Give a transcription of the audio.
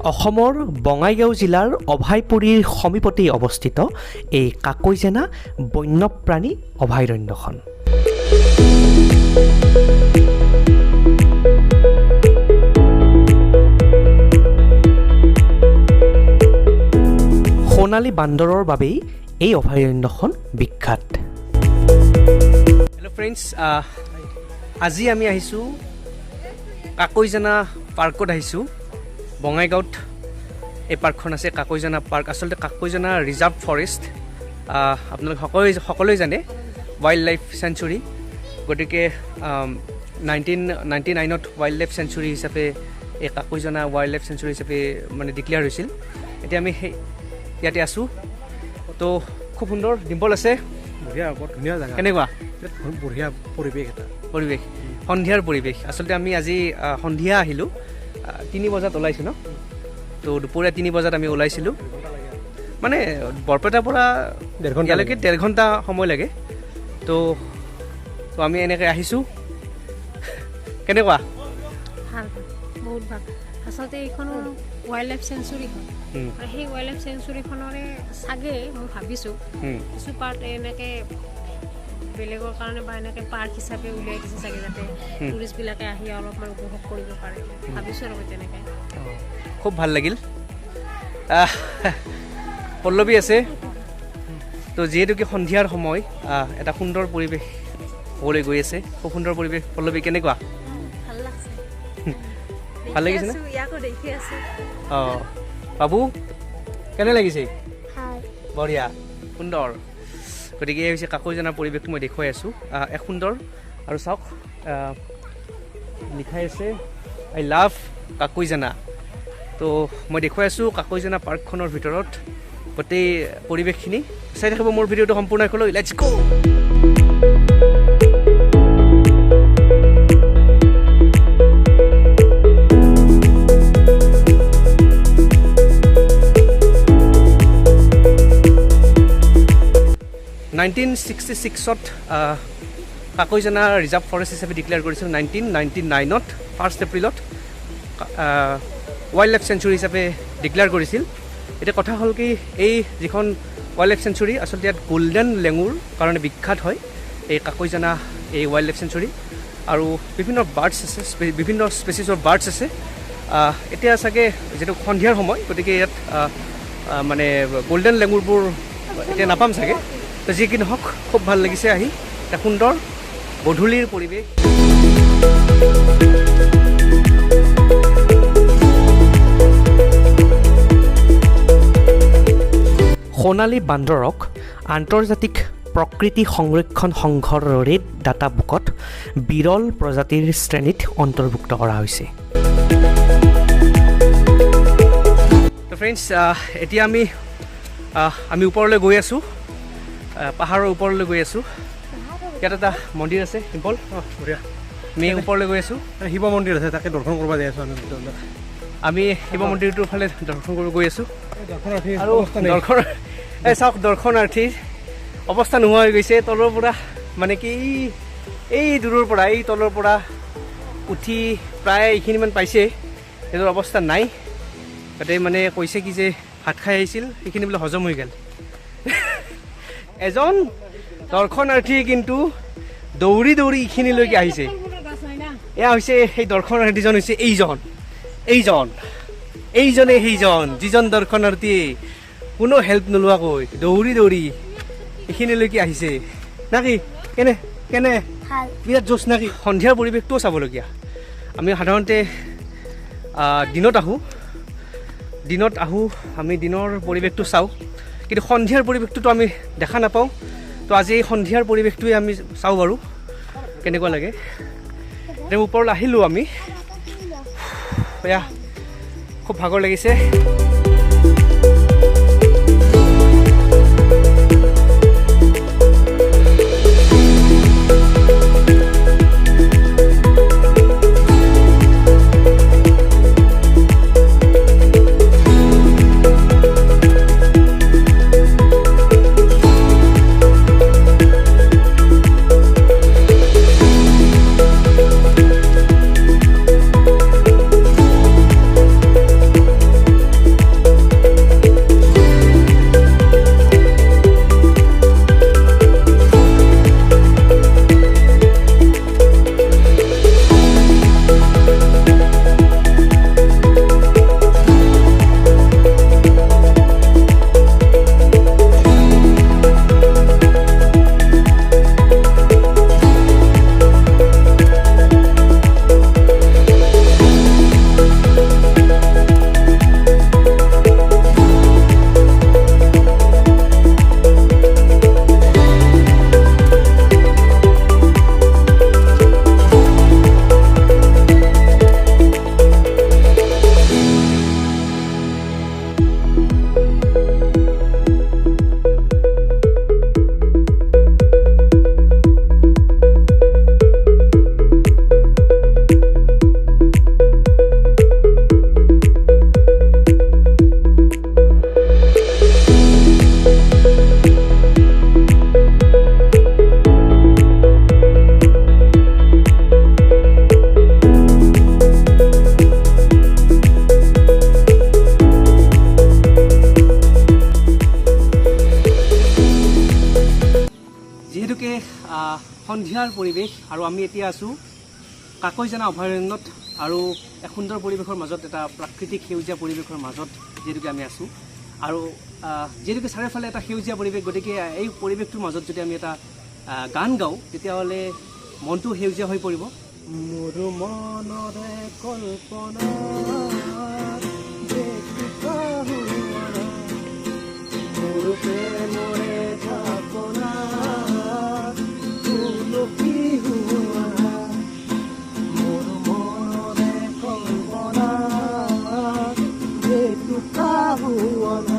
অসমৰ বঙাইগাঁও জিলাৰ অভয়পুৰীৰ সমীপতেই অৱস্থিত এই কাকৈজেনা বন্যপ্ৰাণী অভয়াৰণ্যখন। সোণালী বান্দৰৰ বাবেই এই অভয়াৰণ্যখন বিখ্যাত। হেল্ল' ফ্ৰেণ্ডছ, আজি আমি আহিছোঁ কাকৈজেনা পাৰ্কত আহিছোঁ। বঙাইগাঁৱত এই পাৰ্কখন আছে, কাকৈজেনা পাৰ্ক। আচলতে কাকৈজেনা ৰিজাৰ্ভ ফৰেষ্ট, আপোনালোকে সকলোৱে জানে, ৱাইল্ড লাইফ চেঞ্চুৰী। গতিকে 1999ত ৱাইল্ড লাইফ চেঞ্চুৰী হিচাপে এই কাকৈজেনা ৱাইল্ড লাইফ চেঞ্চুৰী হিচাপে মানে ডিক্লেয়াৰ হৈছিল। এতিয়া আমি সেই ইয়াতে আছোঁ। তো খুব সুন্দৰ ডিম্পল আছে, বঢ়িয়া, বৰ ধুনীয়া জেগা। কেনেকুৱা? বঢ়িয়া পৰিৱেশ এটা, পৰিৱেশ, সন্ধিয়াৰ পৰিৱেশ। আচলতে আমি আজি সন্ধিয়া আহিলোঁ, 3 বজাত ওলাইছোঁ ন। তো দুপৰীয়া 3 বজাত আমি ওলাইছিলোঁ। মানে বৰপেটাৰ পৰা ইয়ালৈকে 1.5 ঘণ্টা সময় লাগে। তো আমি এনেকৈ আহিছোঁ। কেনেকুৱা? ভাল, বহুত ভাল। আচলতে এইখনো ৱাইল্ড লাইফ চেঞ্চুৰী হয়। সেই ৱাইল্ড লাইফ চেঞ্চুৰীখনৰে চাগে মই ভাবিছোঁ কিছু পাৰ্ট এনেকৈ বেলেগৰ কাৰণে বা এনেকৈ পাৰ্ক হিচাপে উলিয়াই দিছে চাগে, যাতে টুৰিষ্টবিলাকে আহি অলপমান উপভোগ কৰিব পাৰে, ভাবিছোঁ আৰু তেনেকৈ। খুব ভাল লাগিল। পল্লৱী আছে। তো যিহেতুকে সন্ধিয়াৰ সময়, এটা সুন্দৰ পৰিৱেশ হ'বলৈ গৈ আছে। খুব সুন্দৰ পৰিৱেশ। পল্লৱী, কেনেকুৱা? ভাল লাগছে, ভাল লাগিছে নে? ইয়াকো দেখি আছোঁ। অঁ বাবু, কেনে লাগিছে? বঢ়িয়া, সুন্দৰ। গতিকে এই হৈছে কাকৈজেনাৰ পৰিৱেশটো মই দেখুৱাই আছোঁ। এক সুন্দৰ। আৰু চাওক, লিখাই আছে আই লাভ কাকৈজেনা। তো মই দেখুৱাই আছোঁ কাকৈজেনা পাৰ্কখনৰ ভিতৰত গোটেই পৰিৱেশখিনি। চাই থাকিব মোৰ ভিডিঅ'টো সম্পূৰ্ণ কৰি। Let's go. ত কাকৈজেনা ৰিজাৰ্ভ ফৰেষ্ট হিচাপে ডিক্লেয়াৰ কৰিছিল। 1999ত 1 এপ্ৰিলত ৱাইল্ড লাইফ চেঞ্চুৰী হিচাপে ডিক্লেয়াৰ কৰিছিল। এতিয়া কথা হ'ল কি, এই যিখন ৱাইল্ড লাইফ চেঞ্চুৰী, আচলতে ইয়াত গল্ডেন লেঙুৰ কাৰণে বিখ্যাত হয় এই কাকৈজেনা এই ৱাইল্ড লাইফ চেঞ্চুৰী। আৰু বিভিন্ন বাৰ্ডছ আছে, বিভিন্ন স্পেচিছৰ বাৰ্ডছ আছে। এতিয়া চাগে যিহেতু সন্ধিয়াৰ সময়, গতিকে ইয়াত মানে গল্ডেন লেঙুৰবোৰ এতিয়া নাপাম চাগে। তো যি কি নহওক, খুব ভাল লাগিছে আহি। এটা সুন্দৰ গধূলিৰ পৰিৱেশ। সোণালী বান্দৰক আন্তৰ্জাতিক প্ৰকৃতি সংৰক্ষণ সংঘৰ ৰেড ডাটা বুকত বিৰল প্ৰজাতিৰ শ্ৰেণীত অন্তৰ্ভুক্ত কৰা হৈছে। তো ফ্ৰেণ্ডছ, এতিয়া আমি ওপৰলৈ গৈ আছোঁ, পাহাৰৰ ওপৰলৈ গৈ আছোঁ। ইয়াত এটা মন্দিৰ আছে, ডিম্পল। বঢ়িয়া। আমি ওপৰলৈ গৈ আছোঁ। শিৱ মন্দিৰ আছে, তাকে দৰ্শন কৰিব যাই আছোঁ। আমি শিৱ মন্দিৰটোৰ ফালে দৰ্শন কৰিব গৈ আছোঁ। আৰু এই চাওক, দৰ্শনাৰ্থীৰ অৱস্থা নোহোৱা হৈ গৈছে। তলৰ পৰা মানে কি, এই দূৰৰ পৰা, এই তলৰ পৰা উঠি প্ৰায় এইখিনিমান পাইছে, সেইটোৰ অৱস্থা নাই। তাতে মানে কৈছে কি যে ভাত খাই আহিছিল, সেইখিনি বোলে হজম হৈ গ'ল। এজন দৰ্শনাৰ্থী কিন্তু দৌৰি দৌৰি এইখিনিলৈকে আহিছে। এয়া হৈছে সেই দৰ্শনাৰ্থীজন, হৈছে এইজনে সেইজন যিজন দৰ্শনাৰ্থীয়ে কোনো হেল্প নোলোৱাকৈ দৌৰি দৌৰি এইখিনিলৈকে আহিছে। নাকি কেনে বিৰাট জোচ নাকি? সন্ধিয়াৰ পৰিৱেশটোও চাবলগীয়া। আমি সাধাৰণতে দিনত আহোঁ, আমি দিনৰ পৰিৱেশটো চাওঁ, কিন্তু সন্ধিয়াৰ পৰিৱেশটোতো আমি দেখা নাপাওঁ। তো আজি এই সন্ধিয়াৰ পৰিৱেশটোৱে আমি চাওঁ বাৰু কেনেকুৱা লাগে। ওপৰলৈ আহিলোঁ আমি, এয়া খুব ভাগৰ লাগিছে। যিহেতুকে সন্ধিয়াৰ পৰিৱেশ আৰু আমি এতিয়া আছোঁ কাকৈজানা অভয়াৰণ্যত আৰু এক সুন্দৰ পৰিৱেশৰ মাজত এটা প্ৰাকৃতিক সেউজীয়া পৰিৱেশৰ মাজত যিহেতুকে আমি আছোঁ আৰু যিহেতুকে চাৰিওফালে এটা সেউজীয়া পৰিৱেশ গতিকে এই পৰিৱেশটোৰ মাজত যদি আমি এটা গান গাওঁ তেতিয়াহ'লে মনটো সেউজীয়া হৈ পৰিব মোৰ মনৰে কল্পনা মোৰ প্ৰেমৰে ধাপনা তুলসী হোৱা মোৰ মনৰে কল্পনা যে টুকা হোৱা